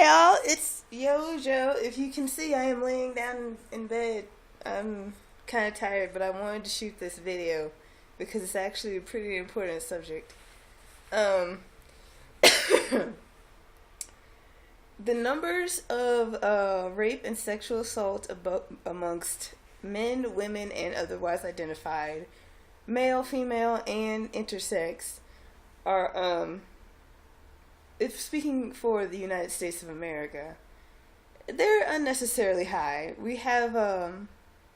y'all, it's Youjo. If you can see, I am laying down in bed. I'm kind of tired, but I wanted to shoot this video because it's actually a pretty important subject. Um, the numbers of rape and sexual assault amongst men, women, and otherwise identified, male, female, and intersex, are if speaking for the United States of America, they're unnecessarily high. We have,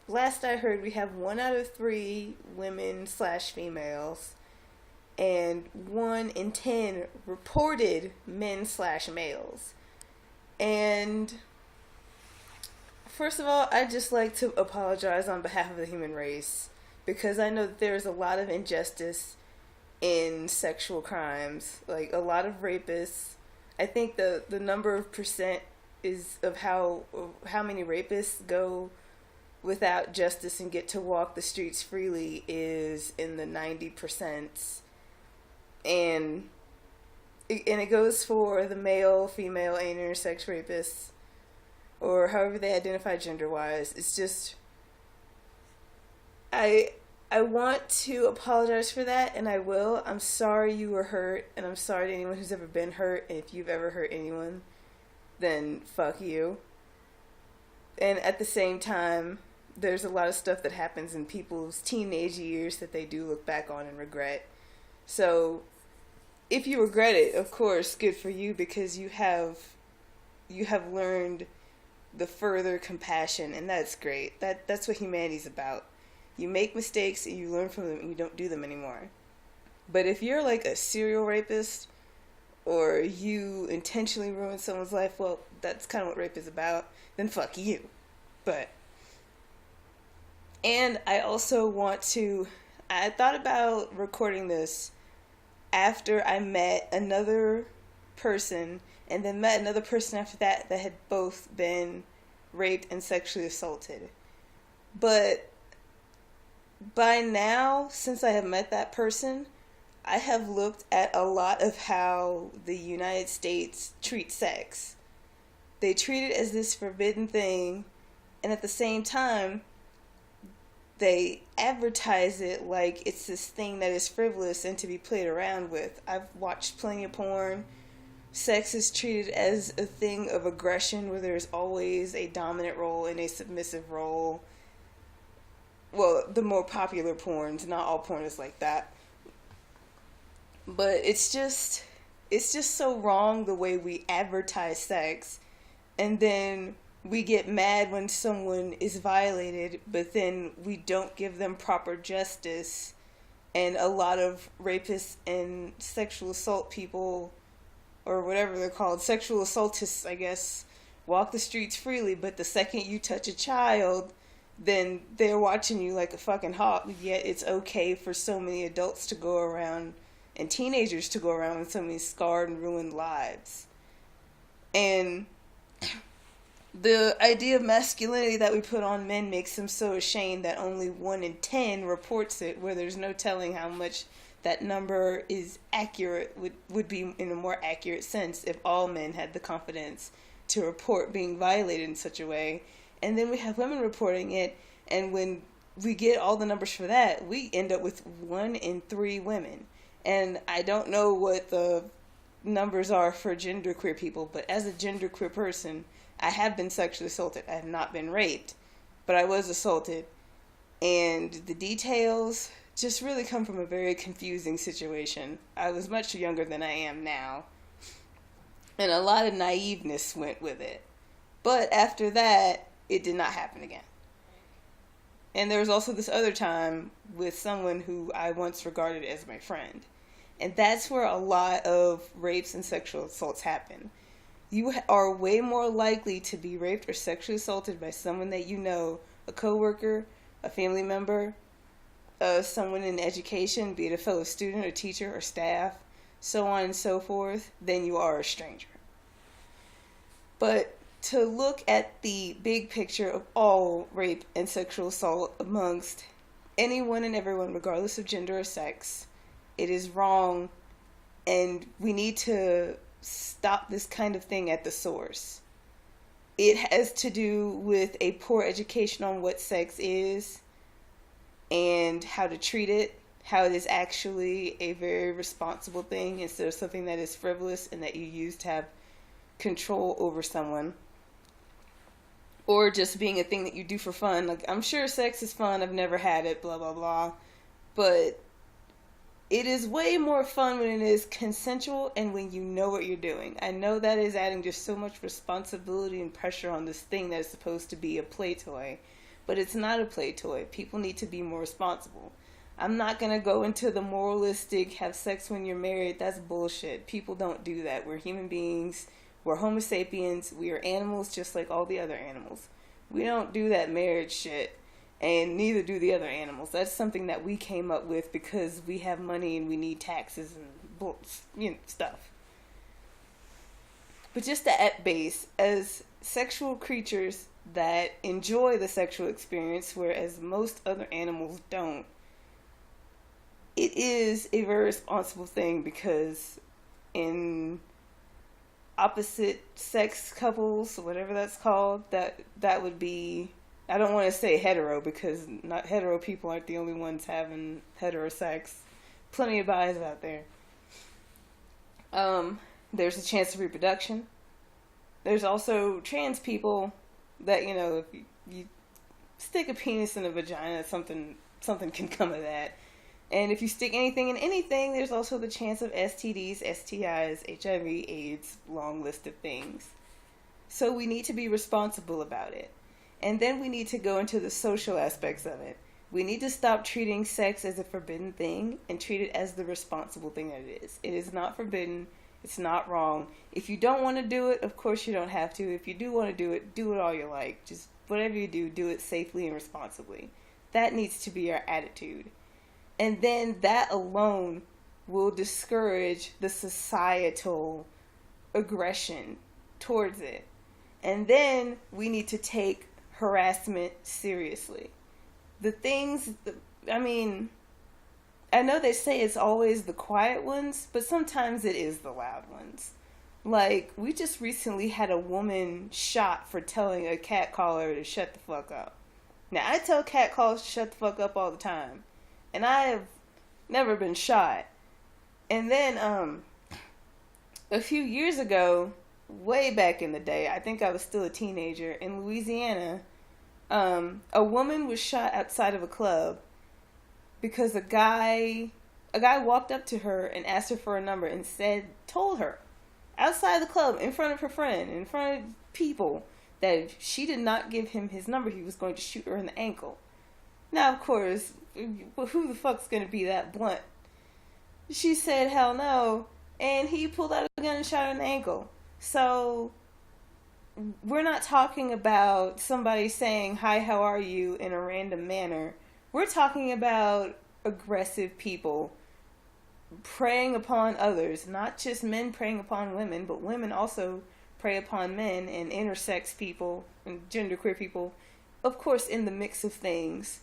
last I heard, we have 1 out of 3 women slash females, and 1 in 10 reported men slash males. And first of all, I'd just like to apologize on behalf of the human race, because I know that there's a lot of injustice in sexual crimes. Like, a lot of rapists, I think the number of percent is of how many rapists go without justice and get to walk the streets freely is in the 90%. And it goes for the male, female, and intersex rapists, or however they identify gender-wise. It's just, I want to apologize for that, and I will. I'm sorry you were hurt, and I'm sorry to anyone who's ever been hurt, and if you've ever hurt anyone, then fuck you. And at the same time, there's a lot of stuff that happens in people's teenage years that they do look back on and regret. So, if you regret it, of course, good for you, because you have learned the further compassion, and that's great. That's what humanity's about. You make mistakes and you learn from them and you don't do them anymore. But if you're like a serial rapist, or you intentionally ruin someone's life, well, that's kind of what rape is about, then fuck you. And I also I thought about recording this after I met another person, and then met another person after that had both been raped and sexually assaulted. But by now, since I have met that person, I have looked at a lot of how the United States treats sex. They treat it as this forbidden thing, and at the same time, they advertise it like it's this thing that is frivolous and to be played around with. I've watched plenty of porn. Sex is treated as a thing of aggression where there's always a dominant role and a submissive role. Well, the more popular porns, not all porn is like that. But it's just so wrong the way we advertise sex, and then we get mad when someone is violated, but then we don't give them proper justice. And a lot of rapists and sexual assault people, or whatever they're called, sexual assaultists, I guess, walk the streets freely, but the second you touch a child, then they're watching you like a fucking hawk. Yet it's okay for so many adults to go around, and teenagers to go around with so many scarred and ruined lives. And the idea of masculinity that we put on men makes them so ashamed that only 1 in 10 reports it, where there's no telling how much that number is accurate, would be in a more accurate sense if all men had the confidence to report being violated in such a way. And then we have women reporting it, and when we get all the numbers for that, we end up with 1 in 3 women. And I don't know what the numbers are for genderqueer people, but as a genderqueer person, I have been sexually assaulted. I have not been raped, but I was assaulted. And the details just really come from a very confusing situation. I was much younger than I am now, and a lot of naiveness went with it. But after that, it did not happen again. And there was also this other time with someone who I once regarded as my friend. And that's where a lot of rapes and sexual assaults happen. You are way more likely to be raped or sexually assaulted by someone that you know, a coworker, a family member, someone in education, be it a fellow student or teacher or staff, so on and so forth, than you are a stranger. But to look at the big picture of all rape and sexual assault amongst anyone and everyone, regardless of gender or sex, it is wrong, and we need to stop this kind of thing at the source. It has to do with a poor education on what sex is and how to treat it, how it is actually a very responsible thing instead of something that is frivolous and that you use to have control over someone. Or just being a thing that you do for fun. Like, I'm sure sex is fun, I've never had it, blah, blah, blah. But it is way more fun when it is consensual and when you know what you're doing. I know that is adding just so much responsibility and pressure on this thing that is supposed to be a play toy. But it's not a play toy. People need to be more responsible. I'm not going to go into the moralistic, have sex when you're married. That's bullshit. People don't do that. We're human beings. We're Homo sapiens. We are animals just like all the other animals. We don't do that marriage shit. And neither do the other animals. That's something that we came up with because we have money and we need taxes and stuff. But just at base, as sexual creatures that enjoy the sexual experience, whereas most other animals don't, it is a very responsible thing because in opposite sex couples, whatever that's called, that would be, I don't want to say hetero because not hetero people aren't the only ones having hetero sex. Plenty of guys out there. There's a chance of reproduction. There's also trans people that, if you stick a penis in a vagina, something can come of that. And if you stick anything in anything, there's also the chance of STDs, STIs, HIV, AIDS, long list of things. So we need to be responsible about it. And then we need to go into the social aspects of it. We need to stop treating sex as a forbidden thing and treat it as the responsible thing that it is. It is not forbidden. It's not wrong. If you don't want to do it, of course you don't have to. If you do want to do it all you like. Just whatever you do it safely and responsibly. That needs to be our attitude. And then that alone will discourage the societal aggression towards it. And then we need to take harassment seriously. The things, I know they say it's always the quiet ones, but sometimes it is the loud ones. Like, we just recently had a woman shot for telling a catcaller to shut the fuck up. Now, I tell catcallers to shut the fuck up all the time. And I have never been shot. And then, a few years ago, way back in the day, I think I was still a teenager, in Louisiana, a woman was shot outside of a club because a guy walked up to her and asked her for a number and told her, outside the club, in front of her friend, in front of people, that if she did not give him his number, he was going to shoot her in the ankle. Now, of course, who the fuck's going to be that blunt? She said, hell no, and he pulled out a gun and shot her in the ankle. So, we're not talking about somebody saying, hi, how are you, in a random manner. We're talking about aggressive people preying upon others, not just men preying upon women, but women also prey upon men and intersex people and genderqueer people, of course, in the mix of things.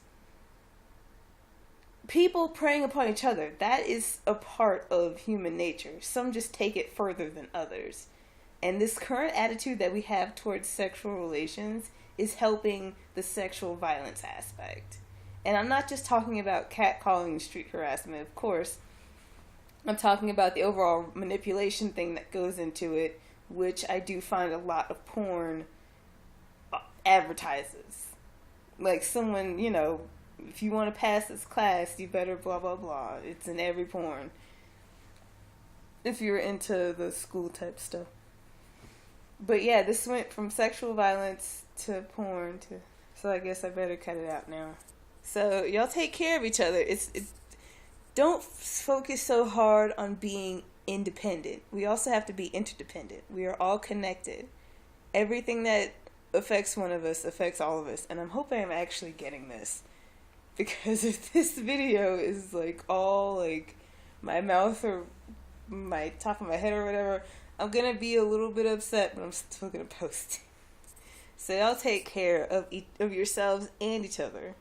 People preying upon each other, that is a part of human nature. Some just take it further than others. And this current attitude that we have towards sexual relations is helping the sexual violence aspect. And I'm not just talking about catcalling and street harassment, of course. I'm talking about the overall manipulation thing that goes into it, which I do find a lot of porn advertises. Like someone, if you want to pass this class, you better blah, blah, blah. It's in every porn. If you're into the school type stuff. But yeah, this went from sexual violence to porn to... So I guess I better cut it out now. So y'all take care of each other. Don't focus so hard on being independent. We also have to be interdependent. We are all connected. Everything that affects one of us affects all of us. And I'm hoping I'm actually getting this. Because if this video is all my mouth or my top of my head or whatever, I'm going to be a little bit upset, but I'm still going to post it. So y'all take care of yourselves and each other.